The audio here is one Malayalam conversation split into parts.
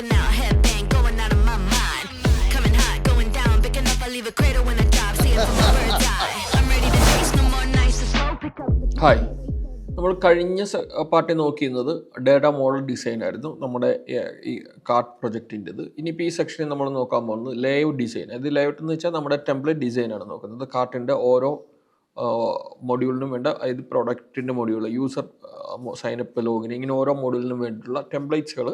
rocking out, headbang going out of my mind. Coming hot, going down, picking up, I leave a crater when I dive. See it from a bird's eye. I'm ready to taste no more nights to slow pick up. Hi. നമ്മൾ കഴിഞ്ഞ പാർട്ടി നോക്കിയിരുന്നത് ഡേറ്റ മോഡൽ ഡിസൈൻ ആയിരുന്നു നമ്മുടെ ഈ കാർട്ട് പ്രൊജക്റ്റിൻ്റെത്. ഇനിയിപ്പോൾ ഈ സെക്ഷനിൽ നമ്മൾ നോക്കാൻ പോകുന്നത് ലേഔട്ട് ഡിസൈൻ. അത് ലേഔട്ട് എന്ന് വെച്ചാൽ നമ്മുടെ ടെംപ്ലേറ്റ് ഡിസൈനാണ് നോക്കുന്നത്. കാർട്ടിൻ്റെ ഓരോ മൊഡ്യൂളിനും വേണ്ട, അതായത് പ്രൊഡക്റ്റിൻ്റെ മൊഡ്യൂൾ, യൂസർ സൈനപ്പ്, ലോഗിൻ, ഇങ്ങനെ ഓരോ മൊഡ്യൂളിനും വേണ്ടിയിട്ടുള്ള ടെംപ്ലേറ്റ്സുകൾ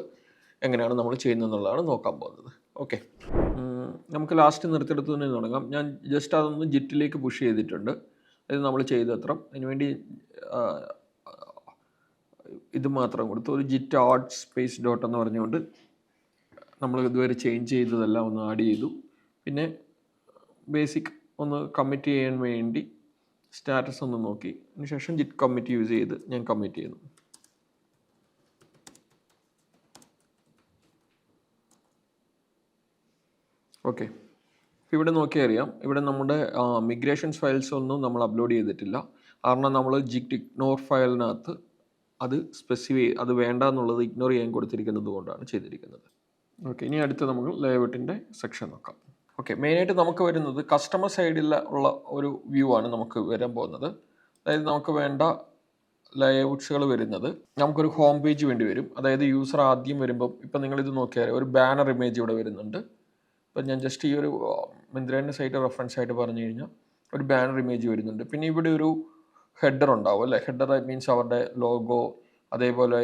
എങ്ങനെയാണ് നമ്മൾ ചെയ്യുന്നതെന്നുള്ളതാണ് നോക്കാൻ പോകുന്നത്. ഓക്കെ, നമുക്ക് ലാസ്റ്റ് നിർത്തിയെടുത്ത് തന്നെ തുടങ്ങാം. ഞാൻ ജസ്റ്റ് അതൊന്ന് ജിറ്റിലേക്ക് പുഷ് ചെയ്തിട്ടുണ്ട്. അത് നമ്മൾ ചെയ്തത്ര അതിനുവേണ്ടി ഇത് മാത്രം കൊടുത്തു. ഒരു ജിറ്റ് ആർട്ട് സ്പേസ് ഡോട്ട് എന്ന് പറഞ്ഞുകൊണ്ട് നമ്മൾ ഇതുവരെ ചേഞ്ച് ചെയ്തതെല്ലാം ഒന്ന് ആഡ് ചെയ്തു. പിന്നെ ബേസിക് ഒന്ന് കമ്മിറ്റ് ചെയ്യാൻ വേണ്ടി സ്റ്റാറ്റസ് ഒന്ന് നോക്കി, അതിനുശേഷം ജിറ്റ് കമ്മിറ്റ് യൂസ് ചെയ്ത് ഞാൻ കമ്മിറ്റ് ചെയ്യുന്നു. ഓക്കെ, ഇവിടെ നോക്കിയാൽ അറിയാം, ഇവിടെ നമ്മുടെ മിഗ്രേഷൻസ് ഫയൽസ് ഒന്നും നമ്മൾ അപ്ലോഡ് ചെയ്തിട്ടില്ല. കാരണം നമ്മൾ ജിറ്റ് ഇഗ്നോർ ഫയലിനകത്ത് അത് സ്പെസിഫൈ അത് വേണ്ട എന്നുള്ളത് ഇഗ്നോർ ചെയ്യാൻ കൊടുത്തിരിക്കുന്നത് കൊണ്ടാണ് ചെയ്തിരിക്കുന്നത്. ഓക്കെ, ഇനി അടുത്ത് നമുക്ക് ലേഔട്ടിൻ്റെ സെക്ഷൻ നോക്കാം. ഓക്കെ, മെയിനായിട്ട് നമുക്ക് വരുന്നത് കസ്റ്റമർ സൈഡിൽ ഉള്ള ഒരു വ്യൂ ആണ് നമുക്ക് വരാൻ പോകുന്നത്. അതായത് നമുക്ക് വേണ്ട ലേഔട്ട്സുകൾ വരുന്നത്, നമുക്കൊരു ഹോം പേജ് വേണ്ടി വരും. അതായത് യൂസർ ആദ്യം വരുമ്പം, ഇപ്പം നിങ്ങളിത് നോക്കിയാൽ ഒരു ബാനർ ഇമേജ് ഇവിടെ വരുന്നുണ്ട്. ഇപ്പം ഞാൻ ജസ്റ്റ് ഈ ഒരു മിന്ത്രേൻ്റെ സൈറ്റ് റെഫറൻസ് ആയിട്ട് പറഞ്ഞു കഴിഞ്ഞാൽ ഒരു ബാനർ ഇമേജ് വരുന്നുണ്ട്. പിന്നെ ഇവിടെ ഒരു ഹെഡർ ഉണ്ടാവും അല്ലേ. ഹെഡർ മീൻസ് അവരുടെ ലോഗോ, അതേപോലെ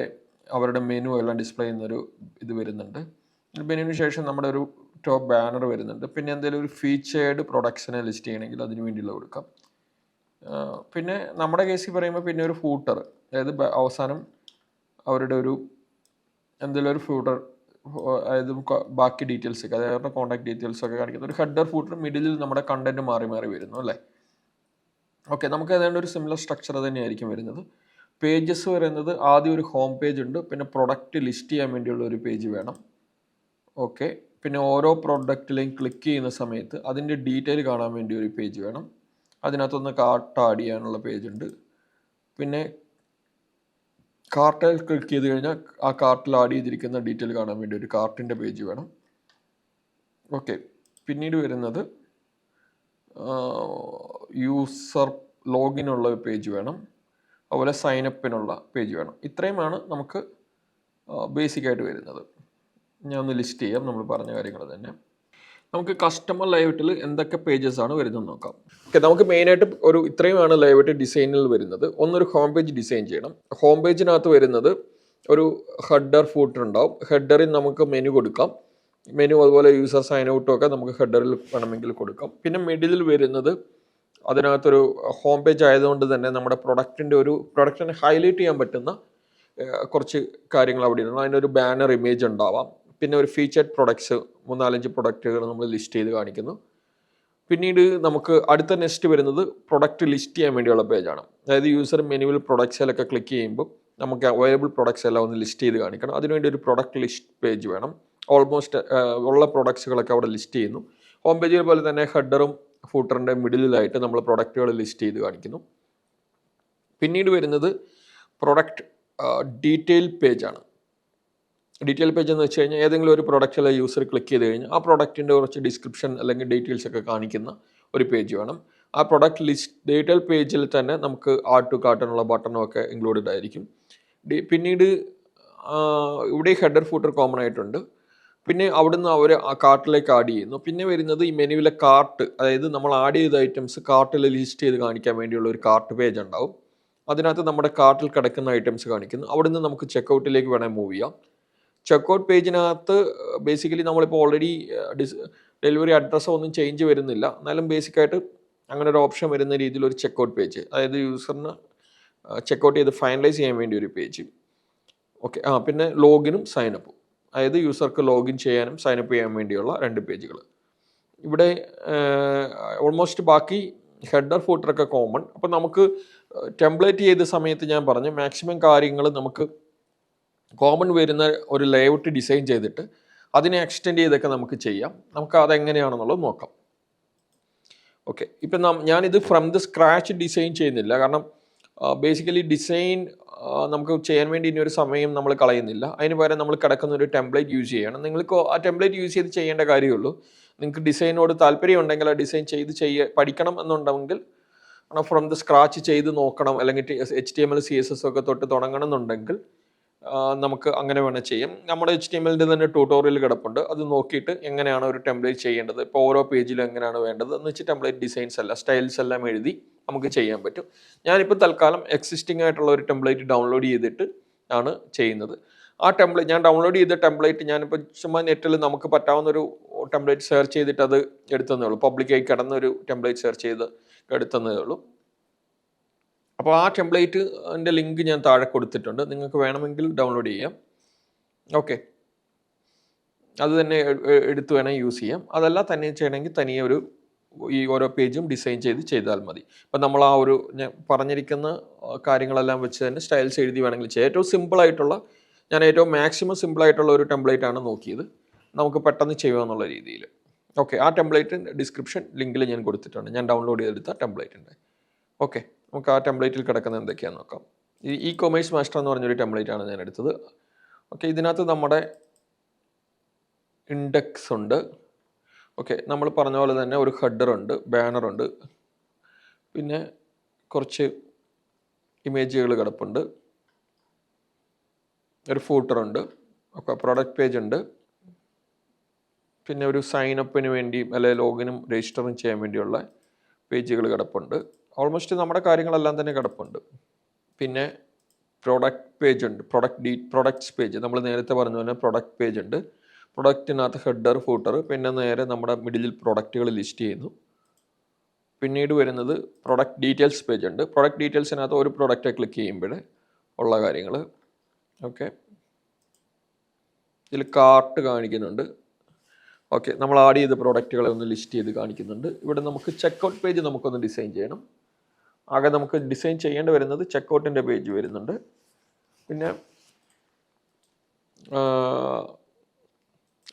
അവരുടെ മെനു എല്ലാം ഡിസ്പ്ലേ ചെയ്യുന്നൊരു ഇത് വരുന്നുണ്ട്. മെനുവിന് ശേഷം നമ്മുടെ ഒരു ടോപ്പ് ബാനർ വരുന്നുണ്ട്. പിന്നെ എന്തെങ്കിലും ഒരു ഫീച്ചേർഡ് പ്രൊഡക്ട്സിനെ ലിസ്റ്റ് ചെയ്യണമെങ്കിൽ അതിന് വേണ്ടിയുള്ള കൊടുക്കാം. പിന്നെ നമ്മുടെ കേസിൽ പറയുമ്പോൾ പിന്നെ ഒരു ഫൂട്ടർ, അതായത് അവസാനം അവരുടെ ഒരു എന്തെങ്കിലും ഒരു ഫൂട്ടർ, അതായത് ബാക്കി ഡീറ്റെയിൽസൊക്കെ, അതായത് അവരുടെ കോൺടാക്ട് ഡീറ്റെയിൽസൊക്കെ കാണിക്കുന്ന ഒരു ഹെഡർ ഫൂട്ടർ, മിഡിലിൽ നമ്മുടെ കണ്ടന്റ് മാറി മാറി വരുന്നു അല്ലേ. ഓക്കെ, നമുക്ക് ഏതാണ്ട് ഒരു സിമിലർ സ്ട്രക്ചർ തന്നെയായിരിക്കും വരുന്നത്. പേജസ് വരുന്നത് ആദ്യം ഒരു ഹോം പേജ് ഉണ്ട്, പിന്നെ പ്രൊഡക്റ്റ് ലിസ്റ്റ് ചെയ്യാൻ വേണ്ടിയുള്ള ഒരു പേജ് വേണം. ഓക്കെ, പിന്നെ ഓരോ പ്രൊഡക്റ്റിലേയും ക്ലിക്ക് ചെയ്യുന്ന സമയത്ത് അതിൻ്റെ ഡീറ്റെയിൽ കാണാൻ വേണ്ടി ഒരു പേജ് വേണം. അതിനകത്തൊന്ന് കാർട്ട് ആഡ് ചെയ്യാനുള്ള പേജ് ഉണ്ട്. പിന്നെ കാർട്ടിൽ ക്ലിക്ക് ചെയ്ത് കഴിഞ്ഞാൽ ആ കാർട്ടിൽ ആഡ് ചെയ്തിരിക്കുന്ന ഡീറ്റെയിൽ കാണാൻ വേണ്ടി ഒരു കാർട്ടിൻ്റെ പേജ് വേണം. ഓക്കെ, പിന്നീട് വരുന്നത് യൂസർ ലോഗിനുള്ള പേജ് വേണം, അതുപോലെ സൈനപ്പിനുള്ള പേജ് വേണം. ഇത്രയുമാണ് നമുക്ക് ബേസിക്കായിട്ട് വരുന്നത്. ഞാൻ ഒന്ന് ലിസ്റ്റ് ചെയ്യാം നമ്മൾ പറഞ്ഞ കാര്യങ്ങൾ തന്നെ. നമുക്ക് കസ്റ്റമർ ലേഔട്ടിൽ എന്തൊക്കെ പേജസ് ആണ് വരുന്നത് നോക്കാം. ഓക്കെ, നമുക്ക് മെയിനായിട്ട് ഒരു ഇത്രയുമാണ് ലേഔട്ട് ഡിസൈനിൽ വരുന്നത്. ഒന്നൊരു ഹോം പേജ് ഡിസൈൻ ചെയ്യണം. ഹോം പേജിനകത്ത് വരുന്നത് ഒരു ഹെഡർ ഫൂട്ടർ ഉണ്ടാവും. ഹെഡറിൽ നമുക്ക് മെനു കൊടുക്കാം. മെനു അതുപോലെ യൂസർ സൈൻ ഔട്ടും ഒക്കെ നമുക്ക് ഹെഡറിൽ വേണമെങ്കിൽ കൊടുക്കാം. പിന്നെ മിഡിലിൽ വരുന്നത് അതിനകത്തൊരു ഹോം പേജ് ആയതുകൊണ്ട് തന്നെ നമ്മുടെ പ്രൊഡക്റ്റിനെ ഹൈലൈറ്റ് ചെയ്യാൻ പറ്റുന്ന കുറച്ച് കാര്യങ്ങൾ അവിടെ ഇരുന്നു. അതിനൊരു ബാനർ ഇമേജ് ഉണ്ടാവാം. പിന്നെ ഒരു ഫീച്ചേർഡ് പ്രൊഡക്ട്സ് 3-4 പ്രൊഡക്റ്റുകൾ നമ്മൾ ലിസ്റ്റ് ചെയ്ത് കാണിക്കുന്നു. പിന്നീട് നമുക്ക് അടുത്ത നെക്സ്റ്റ് വരുന്നത് പ്രൊഡക്റ്റ് ലിസ്റ്റ് ചെയ്യാൻ വേണ്ടിയുള്ള പേജാണ്. അതായത് യൂസർ മെനുവിൽ പ്രൊഡക്ട്സിലൊക്കെ ക്ലിക്ക് ചെയ്യുമ്പോൾ നമുക്ക് അവൈലബിൾ പ്രൊഡക്ട്സ് എല്ലാം ഒന്ന് ലിസ്റ്റ് ചെയ്ത് കാണിക്കണം. അതിനുവേണ്ടി ഒരു പ്രൊഡക്റ്റ് ലിസ്റ്റ് പേജ് വേണം. ഓൾമോസ്റ്റ് ഉള്ള പ്രൊഡക്ട്സുകളൊക്കെ അവിടെ ലിസ്റ്റ് ചെയ്യുന്നു. ഹോം പേജിൽ പോലെ തന്നെ ഹെഡറും ഫൂട്ടറിൻ്റെ മിഡിലായിട്ട് നമ്മൾ പ്രൊഡക്റ്റുകൾ ലിസ്റ്റ് ചെയ്ത് കാണിക്കുന്നു. പിന്നീട് വരുന്നത് പ്രൊഡക്റ്റ് ഡീറ്റെയിൽ പേജാണ്. ഡീറ്റെയിൽ പേജ് എന്ന് വെച്ച് കഴിഞ്ഞാൽ ഏതെങ്കിലും ഒരു പ്രൊഡക്റ്റിലെ യൂസർ ക്ലിക്ക് ചെയ്ത് കഴിഞ്ഞാൽ ആ പ്രൊഡക്റ്റിൻ്റെ കുറച്ച് ഡിസ്ക്രിപ്ഷൻ അല്ലെങ്കിൽ ഡീറ്റെയിൽസ് ഒക്കെ കാണിക്കുന്ന ഒരു പേജ് വേണം. ആ പ്രൊഡക്റ്റ് ലിസ്റ്റ് ഡീറ്റെയിൽ പേജിൽ തന്നെ നമുക്ക് ആഡ് ടു കാർട്ടിനുള്ള ബട്ടണും ഒക്കെ ഇൻക്ലൂഡഡ് ആയിരിക്കും. പിന്നീട് ഇവിടെ ഹെഡർ ഫൂട്ടർ കോമൺ ആയിട്ടുണ്ട്. പിന്നെ അവിടുന്ന് അവർ ആ കാർട്ടിലേക്ക് ആഡ് ചെയ്യുന്നു. പിന്നെ വരുന്നത് ഈ മെനുവിലെ കാർട്ട്, അതായത് നമ്മൾ ആഡ് ചെയ്ത ഐറ്റംസ് കാർട്ടിൽ ലിസ്റ്റ് ചെയ്ത് കാണിക്കാൻ വേണ്ടിയുള്ള ഒരു കാർട്ട് പേജ് ഉണ്ടാവും. അതിനകത്ത് നമ്മുടെ കാർട്ടിൽ കിടക്കുന്ന ഐറ്റംസ് കാണിക്കുന്നു. അവിടുന്ന് നമുക്ക് ചെക്കൗട്ടിലേക്ക് വേണമെങ്കിൽ മൂവ് ചെയ്യാം. ചെക്കൗട്ട് പേജിനകത്ത് ബേസിക്കലി നമ്മളിപ്പോൾ ഓൾറെഡി ഡെലിവറി അഡ്രസ്സോ ഒന്നും ചേഞ്ച് വരുന്നില്ല. എന്നാലും ബേസിക്കായിട്ട് അങ്ങനെ ഒരു ഓപ്ഷൻ വരുന്ന രീതിയിൽ ഒരു ചെക്കൗട്ട് പേജ്, അതായത് യൂസറിന് ചെക്കൗട്ട് ചെയ്ത് ഫൈനലൈസ് ചെയ്യാൻ വേണ്ടി ഒരു പേജ്. ഓക്കെ, പിന്നെ ലോഗിനും സൈനപ്പും, അതായത് യൂസർക്ക് ലോഗിൻ ചെയ്യാനും സൈനപ്പ് ചെയ്യാൻ വേണ്ടിയുള്ള 2 പേജുകൾ. ഇവിടെ ഓൾമോസ്റ്റ് ബാക്കി ഹെഡർ ഫൂട്ടറൊക്കെ കോമൺ. അപ്പോൾ നമുക്ക് ടെംപ്ലേറ്റ് ചെയ്ത സമയത്ത് ഞാൻ പറഞ്ഞു മാക്സിമം കാര്യങ്ങൾ നമുക്ക് കോമൺ വരുന്ന ഒരു ലേഔട്ട് ഡിസൈൻ ചെയ്തിട്ട് അതിനെ എക്സ്റ്റെൻഡ് ചെയ്തൊക്കെ നമുക്ക് ചെയ്യാം. നമുക്ക് അതെങ്ങനെയാണെന്നുള്ളത് നോക്കാം. ഓക്കെ, ഇപ്പം ഞാനിത് ഫ്രം ദ സ്ക്രാച്ച് ഡിസൈൻ ചെയ്യുന്നില്ല. കാരണം ബേസിക്കലി ഡിസൈൻ നമുക്ക് ചെയ്യാൻ വേണ്ടി ഇനി ഒരു സമയം നമ്മൾ കളയുന്നില്ല. അതിന് പകരം നമ്മൾ കിടക്കുന്ന ഒരു ടെംപ്ലേറ്റ് യൂസ് ചെയ്യണം. നിങ്ങൾക്ക് ആ ടെംപ്ലേറ്റ് യൂസ് ചെയ്ത് ചെയ്യേണ്ട കാര്യമുള്ളൂ. നിങ്ങൾക്ക് ഡിസൈനോട് താല്പര്യം ഉണ്ടെങ്കിൽ ആ ഡിസൈൻ പഠിക്കണം എന്നുണ്ടെങ്കിൽ ഫ്രം ദ സ്ക്രാച്ച് ചെയ്ത് നോക്കണം, അല്ലെങ്കിൽ HTML CSS ഒക്കെ തൊട്ട് തുടങ്ങണം എന്നുണ്ടെങ്കിൽ നമുക്ക് അങ്ങനെ വേണം ചെയ്യാം. നമ്മുടെ HTML തന്നെ ട്യൂട്ടോറിയൽ കിടപ്പുണ്ട്. അത് നോക്കിയിട്ട് എങ്ങനെയാണ് ഒരു ടെംപ്ലേറ്റ് ചെയ്യേണ്ടത്, ഇപ്പോൾ ഓരോ പേജിലും എങ്ങനെയാണ് വേണ്ടത് എന്ന് വെച്ച് ടെംപ്ലേറ്റ് ഡിസൈൻസ് എല്ലാം സ്റ്റൈൽസ് എല്ലാം എഴുതി നമുക്ക് ചെയ്യാൻ പറ്റും. ഞാനിപ്പോൾ തൽക്കാലം എക്സിസ്റ്റിംഗ് ആയിട്ടുള്ള ഒരു ടെംപ്ലേറ്റ് ഡൗൺലോഡ് ചെയ്തിട്ട് ആണ് ചെയ്യുന്നത്. ആ ടെംപ്ലേറ്റ് ഞാൻ ഡൗൺലോഡ് ചെയ്ത ടെംപ്ലേറ്റ് ഞാനിപ്പോൾ ചുമ്മാ നെറ്റിൽ നമുക്ക് പറ്റാവുന്ന ഒരു ടെംപ്ലേറ്റ് സെർച്ച് ചെയ്തിട്ട് അത് എടുത്തതേ ഉള്ളൂ. പബ്ലിക്കായി കിടന്നൊരു ടെംപ്ലേറ്റ് സെർച്ച് ചെയ്ത് എടുത്തതേ ഉള്ളൂ. അപ്പോൾ ആ ടെംപ്ലേറ്റിൻ്റെ ലിങ്ക് ഞാൻ താഴെ കൊടുത്തിട്ടുണ്ട്. നിങ്ങൾക്ക് വേണമെങ്കിൽ ഡൗൺലോഡ് ചെയ്യാം. ഓക്കെ, അത് തന്നെ എടുത്ത് വേണം യൂസ് ചെയ്യാം. അതല്ല തന്നെ ചെയ്യണമെങ്കിൽ തനിയെ ഈ ഓരോ പേജും ഡിസൈൻ ചെയ്താൽ മതി. ഇപ്പം നമ്മൾ ആ ഒരു ഞാൻ പറഞ്ഞിരിക്കുന്ന കാര്യങ്ങളെല്ലാം വെച്ച് തന്നെ സ്റ്റൈൽസ് എഴുതി വേണമെങ്കിൽ ചെയ്യാം. ഏറ്റവും സിമ്പിളായിട്ടുള്ള, ഞാൻ ഏറ്റവും മാക്സിമം സിമ്പിളായിട്ടുള്ള ഒരു ടെംപ്ലേറ്റാണ് നോക്കിയത്, നമുക്ക് പെട്ടെന്ന് ചെയ്യുക രീതിയിൽ. ഓക്കെ, ആ ടെംപ്ലേറ്റിൻ്റെ ഡിസ്ക്രിപ്ഷൻ ലിങ്കിൽ ഞാൻ കൊടുത്തിട്ടുണ്ട്, ഞാൻ ഡൗൺലോഡ് ചെയ്തെടുത്ത ടെംപ്ലേറ്റിൻ്റെ. ഓക്കെ, നമുക്ക് ആ ടെംപ്ലേറ്റിൽ കിടക്കുന്ന എന്തൊക്കെയാണെന്ന് നോക്കാം. ഈ കൊമേഴ്സ് മാസ്റ്റർ എന്ന് പറഞ്ഞൊരു ടെംപ്ലേറ്റാണ് ഞാൻ എടുത്തത്. ഓക്കെ, ഇതിനകത്ത് നമ്മുടെ ഇൻഡെക്സ് ഉണ്ട്. ഓക്കെ, നമ്മൾ പറഞ്ഞ പോലെ തന്നെ ഒരു ഹെഡറുണ്ട്, ബാനറുണ്ട്, പിന്നെ കുറച്ച് ഇമേജുകൾ കിടപ്പുണ്ട്, ഒരു ഫൂട്ടറുണ്ട്, ഓക്കെ, പ്രൊഡക്റ്റ് പേജ് ഉണ്ട്, പിന്നെ ഒരു സൈൻ അപ്പിന് വേണ്ടി അല്ലെങ്കിൽ ലോഗിനും രജിസ്റ്ററും ചെയ്യാൻ വേണ്ടിയുള്ള പേജുകൾ കിടപ്പുണ്ട്. ഓൾമോസ്റ്റ് നമ്മുടെ കാര്യങ്ങളെല്ലാം തന്നെ കിടപ്പുണ്ട്. പിന്നെ പ്രൊഡക്റ്റ് പേജ് ഉണ്ട്, പ്രൊഡക്ട്സ് പേജ്, നമ്മൾ നേരത്തെ പറഞ്ഞ പോലെ പ്രൊഡക്റ്റ് പേജ് ഉണ്ട്. പ്രൊഡക്റ്റിനകത്ത് ഹെഡർ, ഫൂട്ടർ, പിന്നെ നേരെ നമ്മുടെ മിഡിലിൽ പ്രൊഡക്റ്റുകൾ ലിസ്റ്റ് ചെയ്യുന്നു. പിന്നീട് വരുന്നത് പ്രൊഡക്റ്റ് ഡീറ്റെയിൽസ് പേജ് ഉണ്ട്. പ്രൊഡക്റ്റ് ഡീറ്റെയിൽസിനകത്ത് ഒരു പ്രൊഡക്റ്റ് ക്ലിക്ക് ചെയ്യുമ്പോൾ ഉള്ള കാര്യങ്ങൾ. ഓക്കെ, ഇതിൽ കാർട്ട് കാണിക്കുന്നുണ്ട്. ഓക്കെ, നമ്മൾ ആഡ് ചെയ്ത പ്രോഡക്റ്റുകളെ ഒന്ന് ലിസ്റ്റ് ചെയ്ത് കാണിക്കുന്നുണ്ട്. ഇവിടെ നമുക്ക് ചെക്കൗട്ട് പേജ് നമുക്കൊന്ന് ഡിസൈൻ ചെയ്യണം. ആകെ നമുക്ക് ഡിസൈൻ ചെയ്യേണ്ടി വരുന്നത് ചെക്കൗട്ടിൻ്റെ പേജ് വരുന്നുണ്ട്. പിന്നെ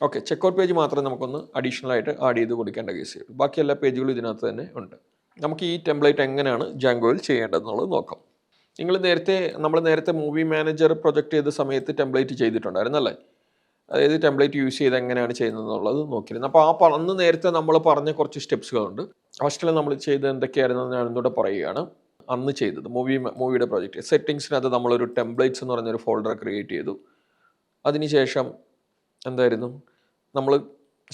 ഓക്കെ, ചെക്കൗട്ട് പേജ് മാത്രമേ നമുക്കൊന്ന് അഡീഷണൽ ആയിട്ട് ആഡ് ചെയ്ത് കൊടുക്കേണ്ട കേസ്. ബാക്കി എല്ലാ പേജുകളും ഇതിനകത്ത് തന്നെ ഉണ്ട്. നമുക്ക് ഈ ടെംപ്ലേറ്റ് എങ്ങനെയാണ് ജാങ്കോയിൽ ചെയ്യേണ്ടതെന്നുള്ളത് നോക്കാം. നമ്മൾ നേരത്തെ മൂവി മാനേജർ പ്രൊജക്റ്റ് ചെയ്ത സമയത്ത് ടെംപ്ലേറ്റ് ചെയ്തിട്ടുണ്ടായിരുന്നല്ലേ? അതായത് ടെംപ്ലേറ്റ് യൂസ് ചെയ്ത് എങ്ങനെയാണ് ചെയ്യുന്നത് എന്നുള്ളത് നോക്കിയിരുന്നു. അപ്പോൾ അന്ന് നേരത്തെ നമ്മൾ പറഞ്ഞ കുറച്ച് സ്റ്റെപ്സുകളുണ്ട്. ഫസ്റ്റിൽ നമ്മൾ ചെയ്തത് എന്തൊക്കെയായിരുന്നു ഞാൻ ഒന്നുകൂടെ പറയുകയാണ്. അന്ന് ചെയ്തത് മൂവിയുടെ പ്രോജക്റ്റ് സെറ്റിങ്സിനകത്ത് നമ്മളൊരു ടെംപ്ലേറ്റ്സ് എന്ന് പറഞ്ഞൊരു ഫോൾഡർ ക്രിയേറ്റ് ചെയ്തു. അതിനുശേഷം എന്തായിരുന്നു, നമ്മൾ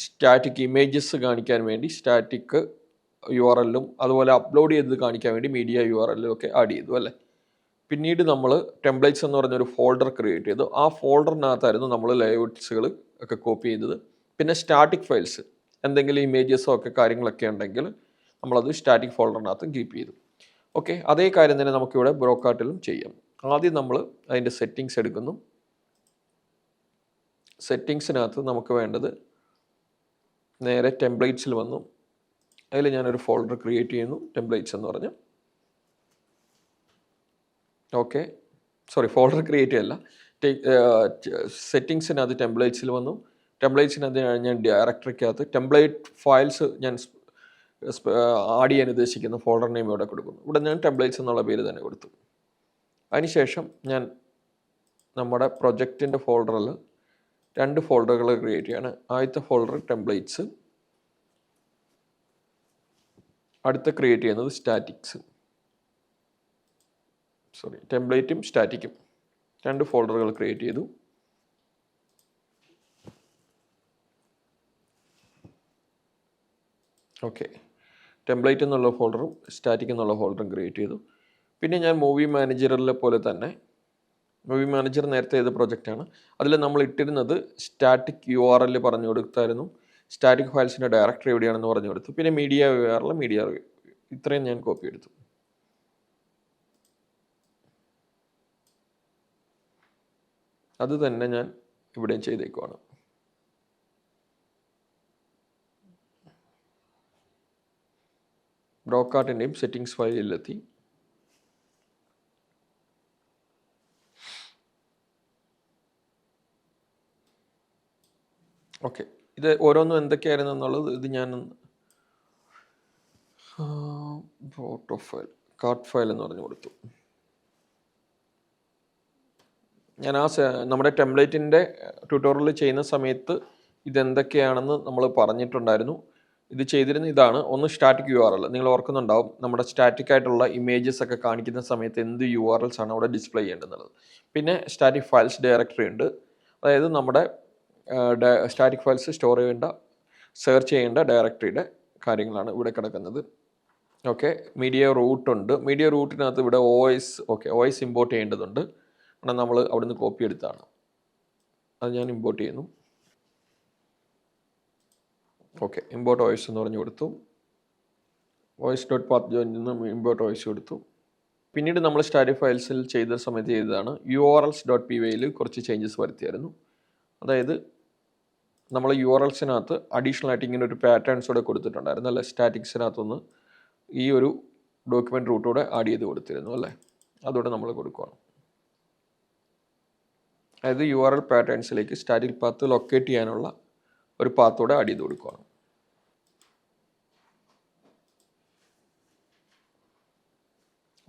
സ്റ്റാറ്റിക് ഇമേജസ് കാണിക്കാൻ വേണ്ടി സ്റ്റാറ്റിക് URL-ഉം അതുപോലെ അപ്ലോഡ് ചെയ്തത് കാണിക്കാൻ വേണ്ടി മീഡിയ URL-ഉം ഒക്കെ ആഡ് ചെയ്തു അല്ലേ. പിന്നീട് നമ്മൾ ടെംപ്ലേറ്റ്സ് എന്ന് പറഞ്ഞൊരു ഫോൾഡർ ക്രിയേറ്റ് ചെയ്തു. ആ ഫോൾഡറിനകത്തായിരുന്നു നമ്മൾ ലേഔട്ട്സുകൾ ഒക്കെ കോപ്പി ചെയ്തത്. പിന്നെ സ്റ്റാറ്റിക് ഫയൽസ്, എന്തെങ്കിലും ഇമേജസോ ഒക്കെ കാര്യങ്ങളൊക്കെ ഉണ്ടെങ്കിൽ നമ്മളത് സ്റ്റാറ്റിക് ഫോൾഡറിനകത്ത് കീപ്പ് ചെയ്തു. ഓക്കെ, അതേ കാര്യം തന്നെ നമുക്കിവിടെ ബ്രോക്കാർട്ടിലും ചെയ്യാം. ആദ്യം നമ്മൾ അതിൻ്റെ സെറ്റിങ്സ് എടുക്കുന്നു. സെറ്റിങ്സിനകത്ത് നമുക്ക് വേണ്ടത് നേരെ ടെംപ്ലേറ്റ്സിൽ വന്നു. അതിൽ ഞാനൊരു ഫോൾഡർ ക്രിയേറ്റ് ചെയ്യുന്നു, ടെംപ്ലേറ്റ്സ് എന്ന് പറഞ്ഞ്. ഓക്കെ, ഫോൾഡർ ക്രിയേറ്റ് ചെയ്യല്ല, സെറ്റിങ്സിനകത്ത് ടെംപ്ലേറ്റ്സിൽ വന്നു. ടെംപ്ലേറ്റ്സിനകത്ത് ഞാൻ ഡയറക്ടറിക്കകത്ത് ടെംപ്ലേറ്റ് ഫയൽസ് ഞാൻ ആഡ് ചെയ്യാൻ ഉദ്ദേശിക്കുന്ന ഫോൾഡർ നെയിം ഇവിടെ കൊടുക്കുന്നു. ഇവിടെ ഞാൻ ടെംപ്ലേറ്റ്സ് എന്നുള്ള പേര് തന്നെ കൊടുത്തു. അതിനുശേഷം ഞാൻ നമ്മുടെ പ്രൊജക്റ്റിൻ്റെ ഫോൾഡറിൽ 2 ഫോൾഡറുകൾ ക്രിയേറ്റ് ചെയ്യാണ്. ആദ്യത്തെ ഫോൾഡർ ടെംപ്ലേറ്റ്സ്, അടുത്ത ക്രിയേറ്റ് ചെയ്യുന്നത് സ്റ്റാറ്റിക്സ്. ടെംപ്ലേറ്റും സ്റ്റാറ്റിക്കും 2 ഫോൾഡറുകൾ ക്രിയേറ്റ് ചെയ്തു. ഓക്കെ, ടെംപ്ലേറ്റ് എന്നുള്ള ഫോൾഡറും സ്റ്റാറ്റിക് എന്നുള്ള ഫോൾഡറും ക്രിയേറ്റ് ചെയ്തു. പിന്നെ ഞാൻ മൂവി മാനേജറിലെ പോലെ തന്നെ, മൂവി മാനേജർ നേരത്തെ ചെയ്ത പ്രൊജക്റ്റാണ്, അതിൽ നമ്മൾ ഇട്ടിരുന്നത് സ്റ്റാറ്റിക് URL പറഞ്ഞു കൊടുത്തായിരുന്നു. സ്റ്റാറ്റിക് ഫയൽസിൻ്റെ ഡയറക്ടറി എവിടെയാണെന്ന് പറഞ്ഞു കൊടുത്തു. പിന്നെ മീഡിയ URL, ഇത്രയും ഞാൻ കോപ്പി എടുത്തു. അത് തന്നെ ഞാൻ ഇവിടെയും ചെയ്തേക്കുവാണ്. ബ്രോക്കാർട്ടിൻ്റെയും സെറ്റിങ്സ് ഫയലിലെത്തി. ഓക്കെ, ഇത് ഓരോന്നും എന്തൊക്കെയായിരുന്നു എന്നുള്ളത് ഇത് ഞാൻ ഫോട്ടോ ഫയൽ, കാർട്ട് ഫയൽ എന്ന് പറഞ്ഞു കൊടുത്തു. ഞാൻ നമ്മുടെ ടെംപ്ലേറ്റിൻ്റെ ട്യൂട്ടോറിയൽ ചെയ്യുന്ന സമയത്ത് ഇതെന്തൊക്കെയാണെന്ന് നമ്മൾ പറഞ്ഞിട്ടുണ്ടായിരുന്നു. ഇത് ചെയ്തിരുന്ന ഇതാണ്. ഒന്ന് സ്റ്റാറ്റിക് URL, നിങ്ങൾ ഓർക്കുന്നുണ്ടാവും നമ്മുടെ സ്റ്റാറ്റിക് ആയിട്ടുള്ള ഇമേജസ് ഒക്കെ കാണിക്കുന്ന സമയത്ത് എന്ത് URLs ആണ് അവിടെ ഡിസ്പ്ലേ ചെയ്യേണ്ടത്. പിന്നെ സ്റ്റാറ്റിക് ഫയൽസ് ഡയറക്ടറി ഉണ്ട്, അതായത് നമ്മുടെ സ്റ്റാറ്റിക് ഫയൽസ് സ്റ്റോർ ചെയ്യേണ്ട സെർച്ച് ചെയ്യേണ്ട ഡയറക്ടറിയുടെ കാര്യങ്ങളാണ് ഇവിടെ കിടക്കുന്നത്. ഓക്കെ, മീഡിയ റൂട്ട് ഉണ്ട്. മീഡിയ റൂട്ടിനകത്ത് ഇവിടെ OS ഇമ്പോർട്ട് ചെയ്യേണ്ടതുണ്ട്. കാരണം നമ്മൾ അവിടുന്ന് കോപ്പി എടുത്താണ്, അത് ഞാൻ ഇമ്പോർട്ട് ചെയ്യുന്നു. ഓക്കെ, ഇമ്പോർട്ട് OS എന്ന് പറഞ്ഞു കൊടുത്തു. os.path.join നിന്ന് ഇമ്പോർട്ട് OS കൊടുത്തു. പിന്നീട് നമ്മൾ സ്റ്റാറ്റിക് ഫയൽസിൽ ചെയ്ത സമയത്ത് ചെയ്തതാണ് urls.py കുറച്ച് ചേഞ്ചസ് വരുത്തിയായിരുന്നു. അതായത് നമ്മൾ URLസിനകത്ത് അഡീഷണൽ ആയിട്ട് ഇങ്ങനെ ഒരു പാറ്റേൺസ് കൂടെ കൊടുത്തിട്ടുണ്ടായിരുന്നു അല്ലേ, സ്റ്റാറ്റിക്സിനകത്തൊന്ന് ഈ ഒരു ഡോക്യുമെൻ്റ് റൂട്ടോടെ ആഡ് ചെയ്ത് കൊടുത്തിരുന്നു അല്ലേ, അതോടെ നമ്മൾ കൊടുക്കുകയാണ്. അതായത് URL പാറ്റേൺസിലേക്ക് സ്റ്റാറ്റിക് പാത്ത് ലൊക്കേറ്റ് ചെയ്യാനുള്ള ഒരു പാത്തോടെ ആഡ് ചെയ്ത് കൊടുക്കുകയാണ്.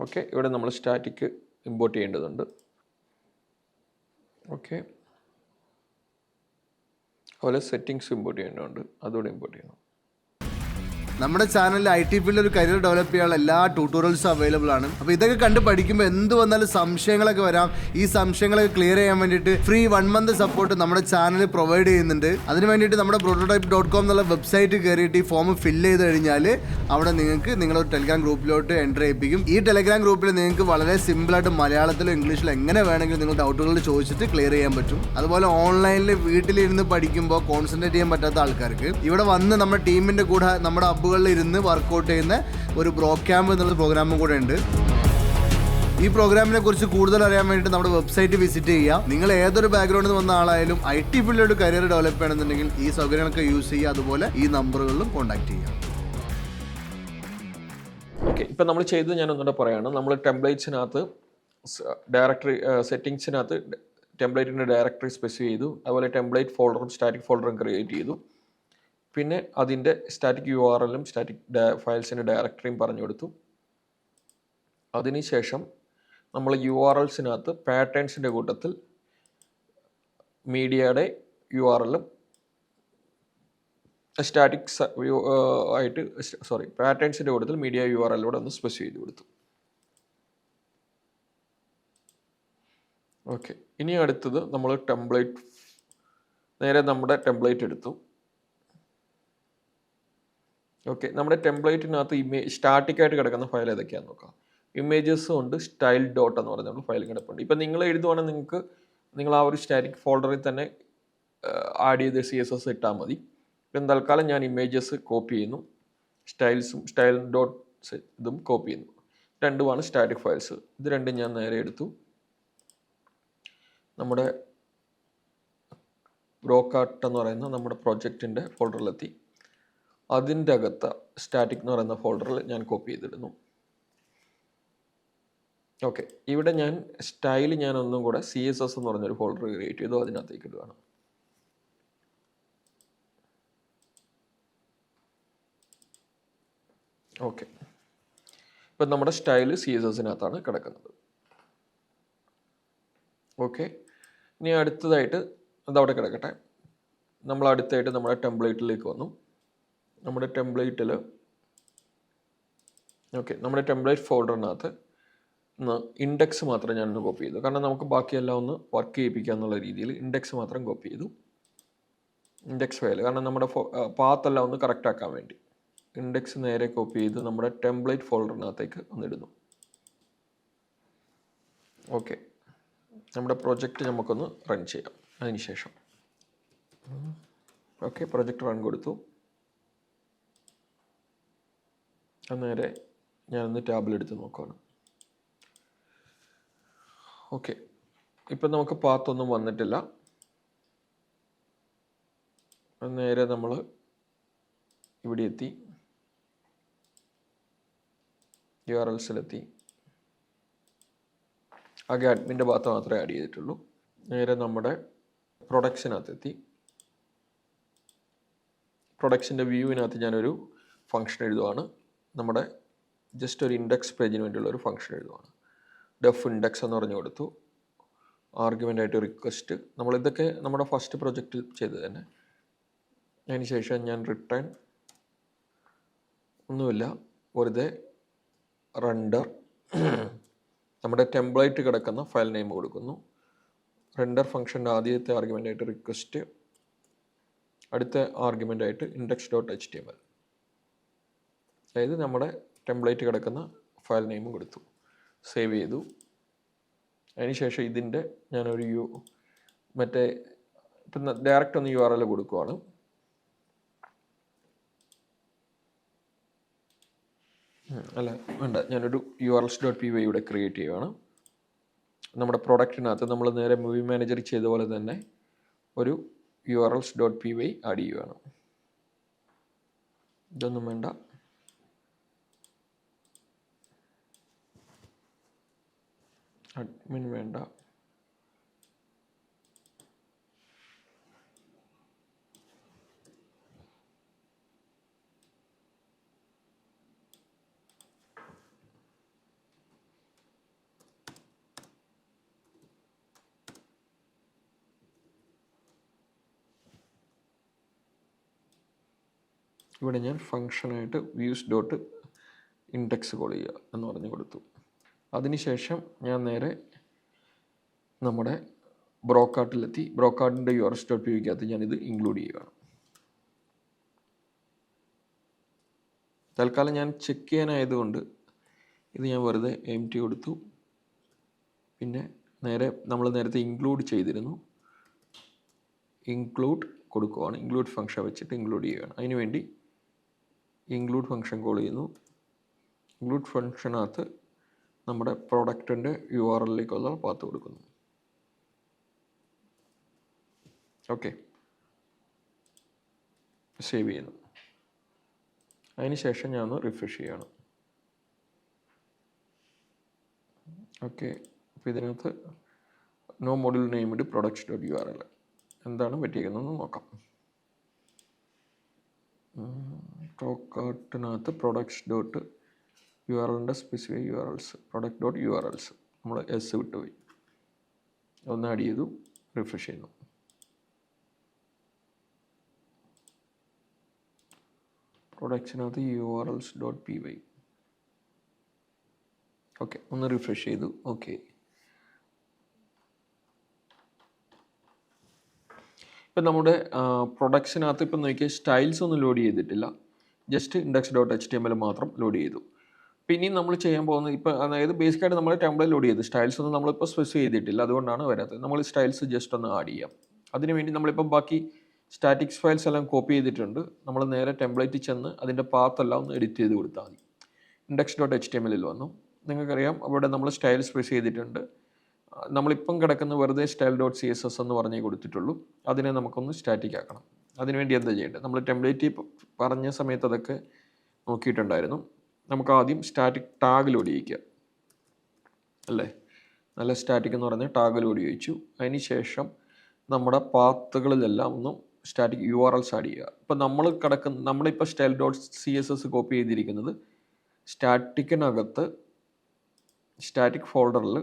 ഓക്കെ, ഇവിടെ നമ്മൾ സ്റ്റാറ്റിക് ഇമ്പോർട്ട് ചെയ്യേണ്ടതുണ്ട്. ഓക്കെ, അതുപോലെ സെറ്റിങ്സ് ഇമ്പോർട്ട് ചെയ്യേണ്ടതുണ്ട്, അതുകൂടെ ഇമ്പോർട്ട് ചെയ്യണം. നമ്മുടെ ചാനലിൽ IT ഫീൽഡിൽ ഒരു കരിയർ ഡെവലപ്പ് ചെയ്യാനുള്ള എല്ലാ ട്യൂട്ടോറിയൽസും അവൈലബിൾ ആണ്. അപ്പോൾ ഇതൊക്കെ കണ്ട് പഠിക്കുമ്പോൾ എന്ത് വന്നാലും സംശയങ്ങളൊക്കെ വരാം. ഈ സംശയങ്ങളൊക്കെ ക്ലിയർ ചെയ്യാൻ വേണ്ടിയിട്ട് ഫ്രീ 1 month സപ്പോർട്ട് നമ്മുടെ ചാനൽ പ്രൊവൈഡ് ചെയ്യുന്നുണ്ട്. അതിന് വേണ്ടിയിട്ട് നമ്മുടെ prototype.com എന്നുള്ള വെബ്സൈറ്റ് കയറിയിട്ട് ഈ ഫോം ഫില്ല് ചെയ്ത് കഴിഞ്ഞാൽ അവിടെ നിങ്ങൾക്ക് നിങ്ങളൊരു ടെലിഗ്രാം ഗ്രൂപ്പിലോട്ട് എൻ്റർ ചെയ്യിപ്പിക്കും. ഈ ടെലിഗ്രാം ഗ്രൂപ്പിൽ നിങ്ങൾക്ക് വളരെ സിമ്പിളായിട്ട് മലയാളത്തിലോ ഇംഗ്ലീഷിലോ എങ്ങനെ വേണമെങ്കിലും നിങ്ങൾ ഡൗട്ടുകൾ ചോദിച്ചിട്ട് ക്ലിയർ ചെയ്യാൻ പറ്റും. അതുപോലെ ഓൺലൈനിൽ വീട്ടിലിരുന്ന് പഠിക്കുമ്പോൾ കോൺസെൻട്രേറ്റ് ചെയ്യാൻ പറ്റാത്ത ആൾക്കാർക്ക് ഇവിടെ വന്ന് നമ്മുടെ ടീമിൻ്റെ കൂടെ നമ്മുടെ ഇരുന്ന് വർക്കൗട്ട് ചെയ്യുന്ന ഒരു ബ്രോ ക്യാമ്പ് എന്നുള്ള പ്രോഗ്രാമും കൂടെ ഉണ്ട്. ഈ പ്രോഗ്രാമിനെ കുറിച്ച് കൂടുതൽ അറിയാൻ വേണ്ടിയിട്ട് നമ്മുടെ വെബ്സൈറ്റ് വിസിറ്റ് ചെയ്യുക. നിങ്ങൾ ഏതൊരു ബാക്ക്ഗ്രൗണ്ടിൽ നിന്ന് വന്ന ആളായാലും IT ഫീൽഡിലൊരു കരിയർ ഡെവലപ്പ് ചെയ്യണമെന്നുണ്ടെങ്കിൽ ഈ സൗകര്യങ്ങളൊക്കെ യൂസ് ചെയ്യുക. അതുപോലെ ഈ നമ്പറുകളിലും കോൺടാക്ട് ചെയ്യുക. ഓക്കെ, ഇപ്പം നമ്മൾ ചെയ്തത് ഞാൻ ഒന്നുകൂടെ പറയുകയാണ്. നമ്മൾ ടെംപ്ലേറ്റ്സിനകത്ത് ഡയറക്ടറി സെറ്റിങ്സിനകത്ത് ടെംപ്ലേറ്റിൻ്റെ ഡയറക്ടറി സ്പെസിഫൈ ചെയ്തു. അതുപോലെ ടെംപ്ലേറ്റ് ഫോൾഡറും സ്റ്റാറ്റിക് ഫോൾഡറും ക്രിയേറ്റ് ചെയ്തു. പിന്നെ അതിൻ്റെ സ്റ്റാറ്റിക് URLും സ്റ്റാറ്റിക് ഫയൽസിൻ്റെ ഡയറക്ടറിയും പറഞ്ഞു കൊടുത്തു. അതിനുശേഷം നമ്മൾ URLസിനകത്ത് പാറ്റേൺസിൻ്റെ കൂട്ടത്തിൽ മീഡിയയുടെ URLും പാറ്റേൺസിൻ്റെ കൂട്ടത്തിൽ മീഡിയ URLൂടെ ഒന്ന് സ്പെസിഫൈ ചെയ്ത് കൊടുത്തു. ഓക്കെ, ഇനി അടുത്തത് നമ്മൾ നേരെ നമ്മുടെ ടെംപ്ലേറ്റ് എടുത്തു. ഓക്കെ, നമ്മുടെ ടെംപ്ലേറ്റിനകത്ത് സ്റ്റാറ്റിക്കായിട്ട് കിടക്കുന്ന ഫയൽ ഏതൊക്കെയാണെന്ന് നോക്കാം. ഇമേജസും ഉണ്ട്, സ്റ്റൈൽ ഡോട്ട് എന്ന് പറഞ്ഞ ഫയൽ കിടപ്പുണ്ട്. ഇപ്പം നിങ്ങൾ എഴുതുവാണെങ്കിൽ നിങ്ങൾ ആ ഒരു സ്റ്റാറ്റിക് ഫോൾഡറിൽ തന്നെ ആഡ് ചെയ്ത് CSS ഇട്ടാൽ മതി. ഇപ്പം തൽക്കാലം ഞാൻ ഇമേജസ് കോപ്പി ചെയ്യുന്നു, സ്റ്റൈൽ ഡോട്ട് ഇതും കോപ്പി ചെയ്യുന്നു. രണ്ടുമാണ് സ്റ്റാറ്റിക് ഫയൽസ്. ഇത് രണ്ടും ഞാൻ നേരെ എടുത്തു നമ്മുടെ ബ്രോക്കാട്ട് എന്ന് പറയുന്ന നമ്മുടെ പ്രൊജക്റ്റിൻ്റെ ഫോൾഡറിലെത്തി. അതിൻ്റെ അകത്ത് സ്റ്റാറ്റിക് എന്ന് പറയുന്ന ഫോൾഡറിൽ ഞാൻ കോപ്പി ചെയ്തിടുന്നു. ഓക്കെ, ഇവിടെ ഞാൻ സ്റ്റൈൽ ഞാൻ ഒന്നും കൂടെ CSS എന്ന് പറഞ്ഞൊരു ഫോൾഡർ ക്രിയേറ്റ് ചെയ്തു, അതിനകത്തേക്ക് ഇടുകയാണ്. ഓക്കെ, ഇപ്പം നമ്മുടെ സ്റ്റൈൽ CSSനകത്താണ് കിടക്കുന്നത്. ഓക്കെ, ഇനി അടുത്തതായിട്ട് അതവിടെ കിടക്കട്ടെ. നമ്മൾ അടുത്തായിട്ട് നമ്മുടെ ടെംപ്ലേറ്റിലേക്ക് വന്നു. നമ്മുടെ ടെംപ്ലേറ്റിൽ നമ്മുടെ ടെംപ്ലേറ്റ് ഫോൾഡറിനകത്ത് ഇൻഡെക്സ് മാത്രം ഞാനൊന്ന് കോപ്പി ചെയ്തു. കാരണം നമുക്ക് ബാക്കിയെല്ലാം ഒന്ന് വർക്ക് ചെയ്യിപ്പിക്കുക എന്നുള്ള രീതിയിൽ ഇൻഡെക്സ് മാത്രം കോപ്പി ചെയ്തു. ഇൻഡെക്സ് ഫയൽ, കാരണം നമ്മുടെ പാത്തെല്ലാം ഒന്ന് കറക്റ്റ് ആക്കാൻ വേണ്ടി ഇൻഡെക്സ് നേരെ കോപ്പി ചെയ്ത് നമ്മുടെ ടെംപ്ലേറ്റ് ഫോൾഡറിനകത്തേക്ക് ഒന്നിടുന്നു. ഓക്കെ, നമ്മുടെ പ്രൊജക്റ്റ് നമുക്കൊന്ന് റൺ ചെയ്യാം അതിനുശേഷം. ഓക്കെ, പ്രൊജക്റ്റ് റൺ കൊടുത്തു. അന്നേരെ ഞാനൊന്ന് ടാബിലെടുത്ത് നോക്കുകയാണ്. ഓക്കെ, ഇപ്പം നമുക്ക് പാത്തൊന്നും വന്നിട്ടില്ല. നേരെ നമ്മൾ ഇവിടെ എത്തി, URLസിലെത്തി. ആകെ അഡ്മിൻ്റെ ഭാഗത്ത് മാത്രമേ ആഡ് ചെയ്തിട്ടുള്ളൂ. നേരെ നമ്മുടെ പ്രൊഡക്ഷനകത്തെത്തി. പ്രൊഡക്ഷൻ്റെ വ്യൂവിനകത്ത് ഞാനൊരു ഫംഗ്ഷൻ എഴുതുവാണ്. നമ്മുടെ ജസ്റ്റ് ഒരു ഇൻഡെക്സ് പേജിന് വേണ്ടിയുള്ള ഒരു ഫംഗ്ഷൻ എഴുതുവാണ്. ഡെഫ് ഇൻഡെക്സ് എന്ന് പറഞ്ഞു കൊടുത്തു. ആർഗ്യുമെൻ്റ് ആയിട്ട് റിക്വസ്റ്റ്. നമ്മളിതൊക്കെ നമ്മുടെ ഫസ്റ്റ് പ്രൊജക്റ്റിൽ ചെയ്തത് തന്നെ. അതിന് ശേഷം ഞാൻ റിട്ടേൺ ഒന്നുമില്ല, വെറുതെ റെൻഡർ നമ്മുടെ ടെംപ്ലേറ്റ് കിടക്കുന്ന ഫയൽ നെയിം കൊടുക്കുന്നു. റെൻഡർ ഫംഗ്ഷൻ്റെ ആദ്യത്തെ ആർഗ്യുമെൻ്റ് ആയിട്ട് റിക്വസ്റ്റ്, അടുത്ത ആർഗ്യുമെൻ്റ് ആയിട്ട് index.html, അതായത് നമ്മുടെ ടെംപ്ലേറ്റ് കിടക്കുന്ന ഫയൽ നെയിമും കൊടുത്തു. സേവ് ചെയ്തു. അതിനുശേഷം ഇതിൻ്റെ ഞാനൊരു മറ്റേ ഇപ്പം ഡയറക്റ്റ് ഒന്ന് URL കൊടുക്കുവാണ്. അല്ല വേണ്ട, ഞാനൊരു urls.py ഇവിടെ ക്രിയേറ്റ് ചെയ്യുകയാണ്. നമ്മുടെ പ്രൊഡക്റ്റിനകത്ത് നമ്മൾ നേരെ മൂവി മാനേജർ ചെയ്ത പോലെ തന്നെ ഒരു urls.py ആഡ് ചെയ്യുകയാണ്. ഇതൊന്നും വേണ്ട, അഡ്മിൻ വേണ്ട, ഇവിടെ ഞാൻ ഫംഗ്ഷനായിട്ട് views.index കോൾ ചെയ്യുക എന്ന് പറഞ്ഞു കൊടുത്തു. അതിനുശേഷം ഞാൻ നേരെ നമ്മുടെ ബ്രോക്കാർട്ടിലെത്തി. ബ്രോക്കാർട്ടിൻ്റെ urls.py ഞാനിത് ഇൻക്ലൂഡ് ചെയ്യുകയാണ്. തൽക്കാലം ഞാൻ ചെക്ക് ചെയ്യാനായതുകൊണ്ട് ഇത് ഞാൻ വെറുതെ empty കൊടുത്തു. പിന്നെ നമ്മൾ നേരത്തെ ഇൻക്ലൂഡ് ചെയ്തിരുന്നു, ഇൻക്ലൂഡ് കൊടുക്കുകയാണ്. ഇൻക്ലൂഡ് ഫംഗ്ഷൻ വെച്ചിട്ട് ഇൻക്ലൂഡ് ചെയ്യുകയാണ്. അതിനുവേണ്ടി ഇൻക്ലൂഡ് ഫംഗ്ഷൻ കോൾ ചെയ്യുന്നു. ഇൻക്ലൂഡ് ഫംഗ്ഷനകത്ത് നമ്മുടെ പ്രോഡക്റ്റിൻ്റെ URL-ലേക്കുള്ള പാത്ത് കൊടുക്കുന്നു. ഓക്കെ, സേവ് ചെയ്യുന്നു. അതിനുശേഷം ഞാൻ ഒന്ന് റിഫ്രഷ് ചെയ്യുകയാണ്. ഓക്കെ, അപ്പോൾ ഇതിനകത്ത് നോ മോഡ്യൂൾ നെയിംഡ് products.url എന്താണ് പറ്റിയിരിക്കുന്നതെന്ന് നോക്കാം. ടോക്കാർട്ടിനകത്ത് products.url സ്പെസിഫൈ URLs product.urls നമ്മൾ എസ് വിട്ടുപോയി. ഒന്ന് ആഡ് ചെയ്തു, റിഫ്രഷ് ചെയ്യുന്നു. പ്രൊഡക്ട്സിനകത്ത് urls.py. ഓക്കെ, ഒന്ന് റിഫ്രഷ് ചെയ്തു. ഓക്കെ, ഇപ്പം നമ്മുടെ പ്രൊഡക്ട്സിനകത്ത് ഇപ്പം നോക്കിയാൽ സ്റ്റൈൽസ് ഒന്നും ലോഡ് ചെയ്തിട്ടില്ല, ജസ്റ്റ് index.html മാത്രം ലോഡ് ചെയ്തു. പിന്നെയും നമ്മൾ ചെയ്യാൻ പോകുന്നത് ഇപ്പം, അതായത് ബേസിക്കായിട്ട് നമ്മൾ ടെംപ്ലേറ്റ് ലോഡ് ചെയ്തു, സ്റ്റൈൽസ് ഒന്നും നമ്മളിപ്പോൾ സ്പെസിഫൈ ചെയ്തിട്ടില്ല, അതുകൊണ്ടാണ് വരാത്തത്. നമ്മൾ സ്റ്റൈൽസ് ജസ്റ്റ് ഒന്ന് ആഡ് ചെയ്യാം. അതിനുവേണ്ടി നമ്മളിപ്പം ബാക്കി സ്റ്റാറ്റിക്സ് ഫയൽസ് എല്ലാം കോപ്പി ചെയ്തിട്ടുണ്ട്. നമ്മൾ നേരെ ടെംപ്ലേറ്റിൽ ചെന്ന് അതിൻ്റെ പാത്തെല്ലാം ഒന്ന് എഡിറ്റ് ചെയ്ത് കൊടുത്താൽ മതി. index.html വന്നു. നിങ്ങൾക്കറിയാം അവിടെ നമ്മൾ സ്റ്റൈൽ സ്പെസിഫൈ ചെയ്തിട്ടുണ്ട്. നമ്മളിപ്പം കിടക്കുന്ന വെറുതെ style.css എന്ന് പറഞ്ഞേ കൊടുത്തിട്ടുള്ളൂ. അതിനെ നമുക്കൊന്ന് സ്റ്റാറ്റിക് ആക്കണം. അതിനുവേണ്ടി എന്താ ചെയ്യേണ്ടത്? നമ്മൾ ടെംപ്ലേറ്റ് പറഞ്ഞ സമയത്ത് അതൊക്കെ നോക്കിയിട്ടുണ്ടായിരുന്നു. നമുക്ക് ആദ്യം സ്റ്റാറ്റിക് ടാഗ് ലോഡ് ചെയ്യിക്കുക അല്ലേ. നല്ല സ്റ്റാറ്റിക് എന്ന് പറഞ്ഞാൽ ടാഗ് ലോഡ് ചെയ്യിച്ചു. അതിന് ശേഷം നമ്മുടെ പാത്തുകളിലെല്ലാം ഒന്നും സ്റ്റാറ്റിക് URLs ആഡ് ചെയ്യുക. ഇപ്പം നമ്മളിപ്പോൾ style.css കോപ്പി ചെയ്തിരിക്കുന്നത് സ്റ്റാറ്റിക്കിനകത്ത് സ്റ്റാറ്റിക് ഫോൾഡറിൽ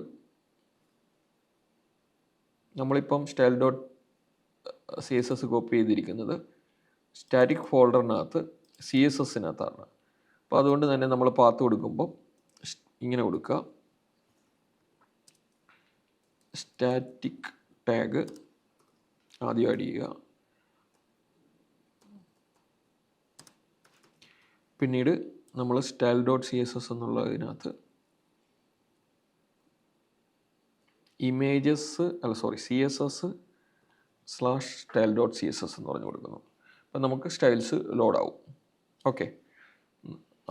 നമ്മളിപ്പം style.css കോപ്പി ചെയ്തിരിക്കുന്നത് സ്റ്റാറ്റിക് ഫോൾഡറിനകത്ത് CSSനകത്താണ്. അപ്പോൾ അതുകൊണ്ട് തന്നെ നമ്മൾ പാത്ത് കൊടുക്കുമ്പോൾ ഇങ്ങനെ കൊടുക്കുക, സ്റ്റാറ്റിക് ടാഗ് ആദ്യം ആഡ് ചെയ്യുക. പിന്നീട് നമ്മൾ style.css എന്നുള്ളതിനകത്ത് CSS/style.css എന്ന് പറഞ്ഞു കൊടുക്കുന്നു. അപ്പം നമുക്ക് സ്റ്റൈൽസ് ലോഡാവും. ഓക്കെ,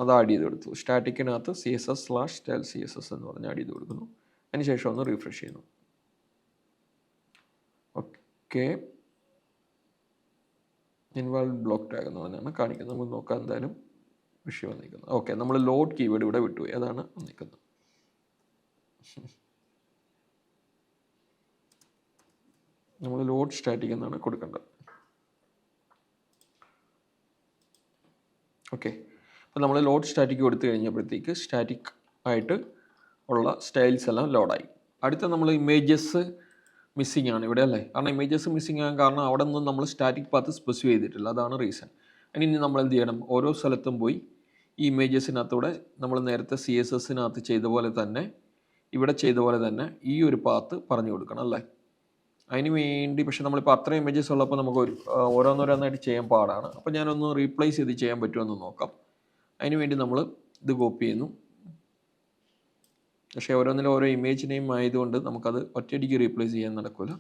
അത് ആഡ് ചെയ്ത് കൊടുത്തു. സ്റ്റാറ്റിക്കിനകത്ത് CSS/style.css എന്ന് പറഞ്ഞ് ആഡ് ചെയ്ത് കൊടുക്കുന്നു. അതിനുശേഷം ഒന്ന് റിഫ്രഷ് ചെയ്യുന്നു. ഓക്കെ, ഇൻവാൾവ് ബ്ലോക്ക് ടാഗ് എന്ന് പറഞ്ഞാണ് കാണിക്കുന്നത്. നമുക്ക് നോക്കാം എന്തായാലും വിഷയം വന്നിരിക്കുന്നത്. ഓക്കെ, നമ്മൾ ലോഡ് കീവേഡ് ഇവിടെ വിട്ടുപോയി, അതാണ് വന്നിരിക്കുന്നത്. നമ്മൾ ലോഡ് സ്റ്റാറ്റിക് എന്നാണ് കൊടുക്കേണ്ടത്. ഓക്കെ, അപ്പോൾ നമ്മൾ ലോഡ് സ്റ്റാറ്റിക് കൊടുത്തു കഴിഞ്ഞപ്പോഴത്തേക്ക് സ്റ്റാറ്റിക് ആയിട്ട് ഉള്ള സ്റ്റൈൽസ് എല്ലാം ലോഡായി. അടുത്ത നമ്മൾ ഇമേജസ് മിസ്സിംഗ് ആണ് ഇവിടെ അല്ലേ, കാരണം ഇമേജസ് മിസ്സിംഗ് ആകാൻ കാരണം അവിടെ നിന്ന് നമ്മൾ സ്റ്റാറ്റിക് പാത്ത് സ്പെസിഫൈ ചെയ്തിട്ടില്ല, അതാണ് റീസൺ. ഇനി നമ്മൾ എന്ത് ചെയ്യണം, ഓരോ സ്ഥലത്തും പോയി ഈ ഇമേജസിനകത്തൂടെ നമ്മൾ നേരത്തെ CSSനകത്ത് ചെയ്ത പോലെ തന്നെ ഇവിടെ ചെയ്ത പോലെ തന്നെ ഈ ഒരു പാത്ത് പറഞ്ഞു കൊടുക്കണം അല്ലേ. അതിന് വേണ്ടി പക്ഷെ നമ്മളിപ്പോൾ അത്രയും ഇമേജസ് ഉള്ളപ്പോൾ നമുക്ക് ഓരോന്നോരോന്നായിട്ട് ചെയ്യാൻ പാടാണ്. അപ്പോൾ ഞാനൊന്ന് റീപ്ലേസ് ചെയ്ത് ചെയ്യാൻ പറ്റുമെന്ന് നോക്കാം. അതിന് വേണ്ടി നമ്മൾ ഇത് കോപ്പി ചെയ്യുന്നു. പക്ഷേ ഓരോന്നിലും ഓരോ ഇമേജ് നെയിം ആയതുകൊണ്ട് നമുക്കത് ഒറ്റയടിക്ക് റീപ്ലേസ് ചെയ്യാൻ നടക്കില്ല.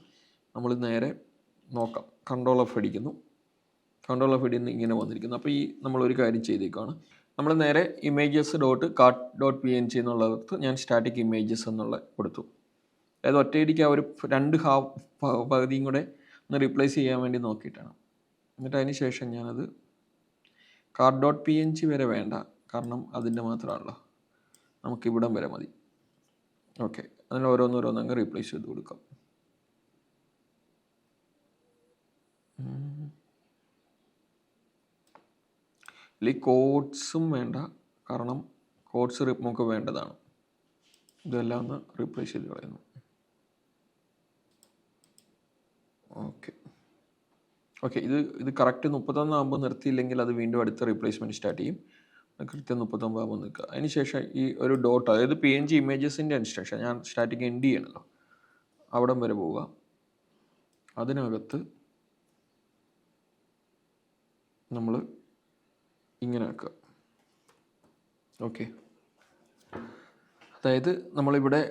നമ്മൾ നേരെ നോക്കാം, Ctrl+F അടിക്കുന്നു. Ctrl+F അടിന്ന് ഇങ്ങനെ വന്നിരിക്കുന്നു. അപ്പോൾ ഈ നമ്മളൊരു കാര്യം ചെയ്തേക്കാണ്, നമ്മൾ നേരെ images.cart.png എന്നുള്ളടത്ത് ഞാൻ സ്റ്റാറ്റിക് ഇമേജസ് എന്നുള്ള കൊടുത്തു. അതായത് ഒറ്റയടിക്ക് ആ ഒരു 2 പകുതിയും കൂടെ ഒന്ന് റീപ്ലേസ് ചെയ്യാൻ വേണ്ടി നോക്കിയിട്ടാണ്. എന്നിട്ട് അതിന് ശേഷം ഞാനത് cart.png വരെ വേണ്ട, കാരണം അതിൻ്റെ മാത്രമാണല്ലോ, നമുക്ക് ഇവിടം വരെ മതി. ഓക്കെ, അതിന് ഓരോന്നോരോന്നങ്ങ് റീപ്ലേസ് ചെയ്ത് കൊടുക്കാം. ഈ കോഡ്സും വേണ്ട, കാരണം കോഡ്സ് നമുക്ക് വേണ്ടതാണ്. ഇതെല്ലാം ഒന്ന് റീപ്ലേസ് ചെയ്ത് കളയുന്നു. ഓക്കെ, ഇത് കറക്റ്റ് 31 ആകുമ്പോൾ നിർത്തിയില്ലെങ്കിൽ അത് വീണ്ടും അടുത്ത റീപ്ലേസ്മെൻറ്റ് സ്റ്റാർട്ട് ചെയ്യും. കൃത്യം 39 ആകുമ്പോൾ നിൽക്കുക. അതിന് ശേഷം ഈ ഒരു ഡോട്ട്, അതായത് PNG ഇമേജസിൻ്റെ ഇൻസ്ട്രക്ഷൻ ഞാൻ സ്റ്റാറ്റിക് എൻഡ് ചെയ്യണമല്ലോ, അവിടം വരെ പോവുക. അതിനകത്ത് നമ്മൾ ഇങ്ങനെ ആക്കുക. ഓക്കെ, അതായത് നമ്മളിവിടെ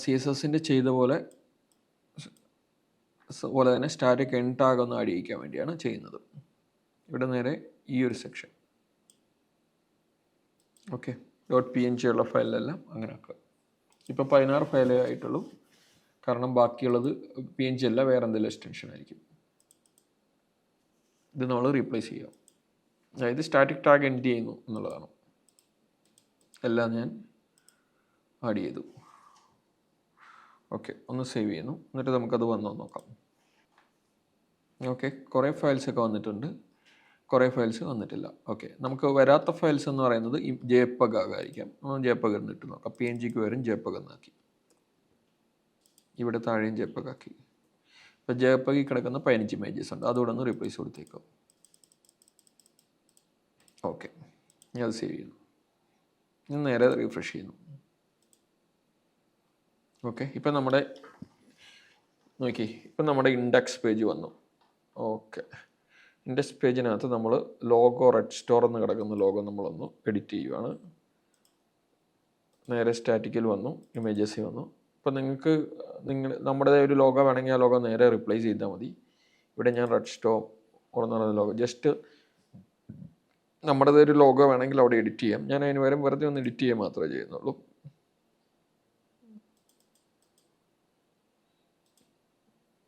CSSൻ്റെ ചെയ്ത പോലെ തന്നെ സ്റ്റാറ്റിക് എൻഡ് ടാഗ് ഒന്ന് ആഡ് ചെയ്യിക്കാൻ വേണ്ടിയാണ് ചെയ്യുന്നത്. ഇവിടെ നേരെ ഈ ഒരു സെക്ഷൻ, ഓക്കെ, .png ഉള്ള ഫയലിലെല്ലാം അങ്ങനെ ആക്കുക. ഇപ്പോൾ 16 ഫയലേ ആയിട്ടുള്ളൂ, കാരണം ബാക്കിയുള്ളത് PNG അല്ല, വേറെ എന്തെങ്കിലും എക്സ്റ്റൻഷൻ ആയിരിക്കും. ഇത് നമ്മൾ റീപ്ലേസ് ചെയ്യാം, അതായത് സ്റ്റാറ്റിക് ടാഗ് എൻഡ് ചെയ്യുന്നു എന്നുള്ളതാണ്. എല്ലാം ഞാൻ ആഡ് ചെയ്തു. ഓക്കെ, ഒന്ന് സേവ് ചെയ്യുന്നു. എന്നിട്ട് നമുക്കത് വന്നോ നോക്കാം. ഓക്കെ, കുറേ ഫയൽസൊക്കെ വന്നിട്ടുണ്ട്, കുറേ ഫയൽസ് വന്നിട്ടില്ല. ഓക്കെ, നമുക്ക് വരാത്ത ഫയൽസ് എന്ന് പറയുന്നത് ഈ JPEG ആകായിരിക്കാം. JPEG എന്നിട്ട് നോക്കാം. PNGക്ക് വരും JPEG എന്നാക്കി, ഇവിടെ താഴെയും JPEG ആക്കി. ഇപ്പോൾ JPEG കിടക്കുന്ന 15 ഇമേജസ് ഉണ്ട്, അതുകൂടെ ഒന്ന് റീപ്ലേസ് കൊടുത്തേക്കാം. ഓക്കെ, ഞാൻ അത് സേവ് ചെയ്യുന്നു. ഞാൻ നേരെ റീഫ്രഷ് ചെയ്യുന്നു. ഓക്കെ, ഇപ്പം നമ്മുടെ ഇൻഡെക്സ് പേജ് വന്നു. ഓക്കെ, ഇൻഡെക്സ് പേജിനകത്ത് നമ്മൾ ലോഗോ റെഡ് സ്റ്റോർ എന്ന് കിടക്കുന്ന ലോഗോ നമ്മളൊന്ന് എഡിറ്റ് ചെയ്യുവാണ്. നേരെ സ്റ്റാറ്റിക്കിൽ വന്നു, ഇമേജസിൽ വന്നു. ഇപ്പം നമ്മുടെ ഒരു ലോഗോ വേണമെങ്കിൽ ആ ലോഗോ നേരെ റിപ്ലേസ് ചെയ്താൽ മതി. ഇവിടെ ഞാൻ റെഡ് സ്റ്റോർ എന്ന് പറയുന്ന ലോഗോ, ജസ്റ്റ് നമ്മുടേത് ഒരു ലോഗോ വേണമെങ്കിൽ അവിടെ എഡിറ്റ് ചെയ്യാം. ഞാൻ അതിന് വരും വെറുതെ ഒന്ന് എഡിറ്റ് ചെയ്യുക മാത്രമേ ചെയ്യുന്നുള്ളൂ.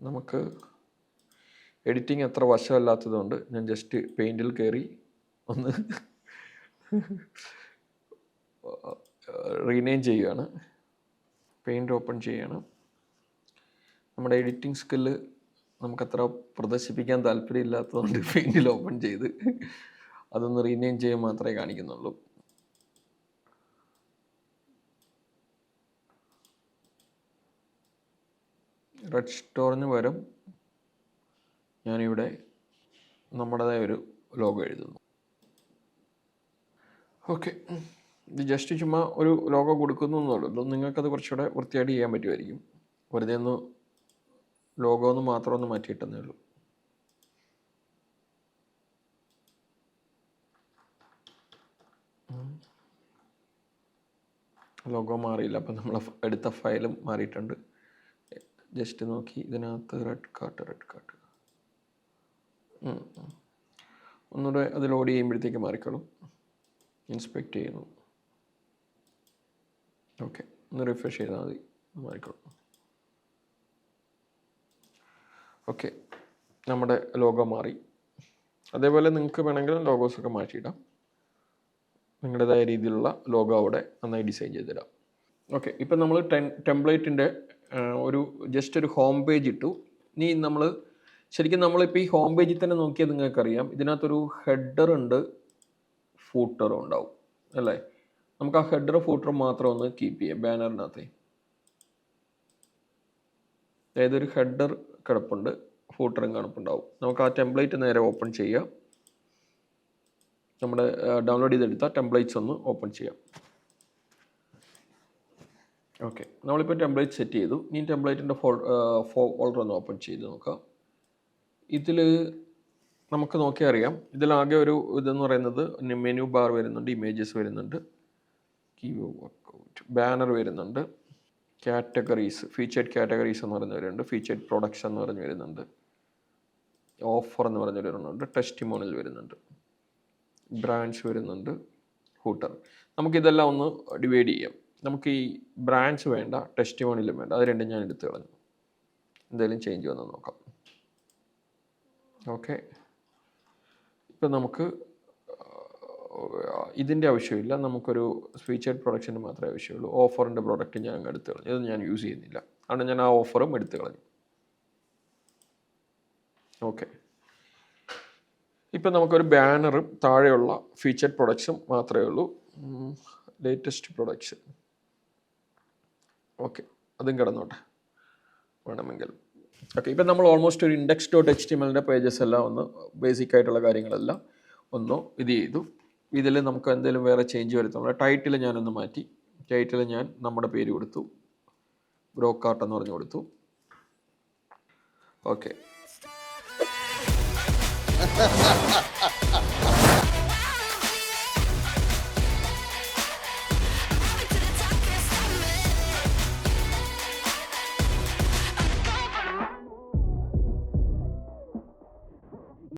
നമുക്ക് എഡിറ്റിംഗ് അത്ര വശമല്ലാത്തതുകൊണ്ട് ഞാൻ ജസ്റ്റ് പെയിൻറ്റിൽ കയറി ഒന്ന് റീനെയിം ചെയ്യുകയാണ്. പെയിൻറ്റ് ഓപ്പൺ ചെയ്യുകയാണ്. നമ്മുടെ എഡിറ്റിംഗ് സ്കില്ല് നമുക്കത്ര പ്രദർശിപ്പിക്കാൻ താല്പര്യമില്ലാത്തതുകൊണ്ട് പെയിൻറ്റിൽ ഓപ്പൺ ചെയ്ത് അതൊന്ന് റീനെയിം ചെയ്യാൻ മാത്രമേ കാണിക്കുന്നുള്ളൂ. റെഡ് സ്റ്റോറിന് പകരം ഞാനിവിടെ നമ്മുടേതായ ഒരു ലോഗോ എഴുതുന്നു. ഓക്കെ, ഇത് ജസ്റ്റ് ചുമ്മാ ഒരു ലോഗോ കൊടുക്കുന്നു എന്നുള്ളൂ. നിങ്ങൾക്കത് കുറച്ചുകൂടെ വൃത്തിയായിട്ട് ചെയ്യാൻ പറ്റുമായിരിക്കും. വെറുതെ ഒന്ന് ലോഗോ ഒന്ന് മാത്രം ഒന്ന് മാറ്റിയിട്ടെന്നേ ഉള്ളൂ. ലോഗോ മാറിയില്ല, അപ്പം നമ്മൾ എടുത്ത ഫയലും മാറിയിട്ടുണ്ട്. ജസ്റ്റ് നോക്കി, ഇതിനകത്ത് റെഡ് കാർട്ട് ഒന്നുകൂടെ അത് ലോഡ് ചെയ്യുമ്പോഴത്തേക്ക് മാറിക്കോളും. ഇൻസ്പെക്ട് ചെയ്യുന്നു. ഓക്കെ, ഒന്ന് റിഫ്രഷ് ചെയ്താൽ മതി, മാറിക്കോളും. ഓക്കെ, നമ്മുടെ ലോഗോ മാറി. അതേപോലെ നിങ്ങൾക്ക് വേണമെങ്കിലും ലോഗോസൊക്കെ മാറ്റിയിടാം. നിങ്ങളുടേതായ രീതിയിലുള്ള ലോഗോ അവിടെ നന്നായി ഡിസൈൻ ചെയ്തിടാം. ഓക്കെ, ഇപ്പം നമ്മൾ ടെംപ്ലേറ്റിൻ്റെ ജസ്റ്റ് ഒരു ഹോം പേജ് ഇട്ടു. ഇനി ശരിക്കും നമ്മളിപ്പോൾ ഈ ഹോം പേജിൽ തന്നെ നോക്കിയാൽ നിങ്ങൾക്കറിയാം, ഇതിനകത്തൊരു ഹെഡർ ഉണ്ട്, ഫൂട്ടറും ഉണ്ടാവും അല്ലേ. നമുക്ക് ആ ഹെഡർ ഫൂട്ടറും മാത്രം ഒന്ന് കീപ്പ് ചെയ്യാം ബാനറിനകത്ത്. അതായത് ഒരു ഹെഡർ കിടപ്പുണ്ട്, ഫൂട്ടറും കിടപ്പുണ്ടാവും. നമുക്ക് ആ ടെംപ്ലേറ്റ് നേരെ ഓപ്പൺ ചെയ്യാം. നമ്മുടെ ഡൗൺലോഡ് ചെയ്തെടുത്ത ടെംപ്ലേറ്റ്സ് ഒന്ന് ഓപ്പൺ ചെയ്യാം. ഓക്കെ, നമ്മളിപ്പോൾ ടെംപ്ലേറ്റ് സെറ്റ് ചെയ്തു. ഇനി ടെംപ്ലേറ്റിൻ്റെ ഫോൾഡർ ഒന്ന് ഓപ്പൺ ചെയ്ത് നോക്കാം. ഇതിൽ നമുക്ക് നോക്കിയാൽ അറിയാം, ഇതിലാകെ ഒരു ഇതെന്ന് പറയുന്നത് മെനു ബാർ വരുന്നുണ്ട്, ഇമേജസ് വരുന്നുണ്ട്, ബാനർ വരുന്നുണ്ട്, കാറ്റഗറീസ്, ഫീച്ചേർഡ് കാറ്റഗറീസ് എന്ന് പറഞ്ഞ് വരുന്നുണ്ട്, ഫീച്ചേർഡ് പ്രൊഡക്ട്സ് എന്ന് പറഞ്ഞ് വരുന്നുണ്ട്, ഓഫർ എന്ന് പറഞ്ഞ് വരുന്നുണ്ട്, ടെസ്റ്റിമോണിയൽ വരുന്നുണ്ട്, ബ്രാൻഡ്സ് വരുന്നുണ്ട്, ഫൂട്ടർ. നമുക്കിതെല്ലാം ഒന്ന് ഡിവൈഡ് ചെയ്യാം. നമുക്ക് ഈ ബ്രാൻഡ്സ് വേണ്ട, ടെസ്റ്റിമോണിയലും വേണ്ട, അത് രണ്ടും ഞാൻ എടുത്ത് കളഞ്ഞു. എന്തെങ്കിലും ചേഞ്ച് വന്ന് നോക്കാം. ഓക്കെ, ഇപ്പം നമുക്ക് ഇതിൻ്റെ ആവശ്യമില്ല, നമുക്കൊരു ഫീച്ചേർഡ് പ്രൊഡക്റ്റിൻ്റെ മാത്രമേ ആവശ്യമുള്ളൂ. ഓഫറിൻ്റെ പ്രോഡക്റ്റ് ഞാൻ അങ്ങ് എടുത്ത് കളഞ്ഞു, ഇത് ഞാൻ യൂസ് ചെയ്യുന്നില്ല, അതുകൊണ്ട് ഞാൻ ആ ഓഫറും എടുത്ത് കളഞ്ഞു. ഓക്കെ, ഇപ്പം നമുക്കൊരു ബാനറും താഴെയുള്ള ഫീച്ചേർഡ് പ്രൊഡക്ട്സും മാത്രമേ ഉള്ളൂ. ലേറ്റസ്റ്റ് പ്രൊഡക്ട്സ്, ഓക്കെ, അതും കിടന്നോട്ടെ വേണമെങ്കിൽ. ഓക്കെ, ഇപ്പം നമ്മൾ ഓൾമോസ്റ്റ് ഒരു index.html പേജസ് എല്ലാം ഒന്ന് ബേസിക് ആയിട്ടുള്ള കാര്യങ്ങളെല്ലാം ഒന്ന് ഇത് ചെയ്തു. ഇതിൽ നമുക്ക് എന്തെങ്കിലും വേറെ ചേഞ്ച് വരുത്തുള്ള ടൈറ്റിൽ ഞാനൊന്ന് മാറ്റി. ടൈറ്റിൽ ഞാൻ നമ്മുടെ പേര് കൊടുത്തു, ബ്രോക്കാർട്ട് എന്ന് പറഞ്ഞു കൊടുത്തു. ഓക്കെ,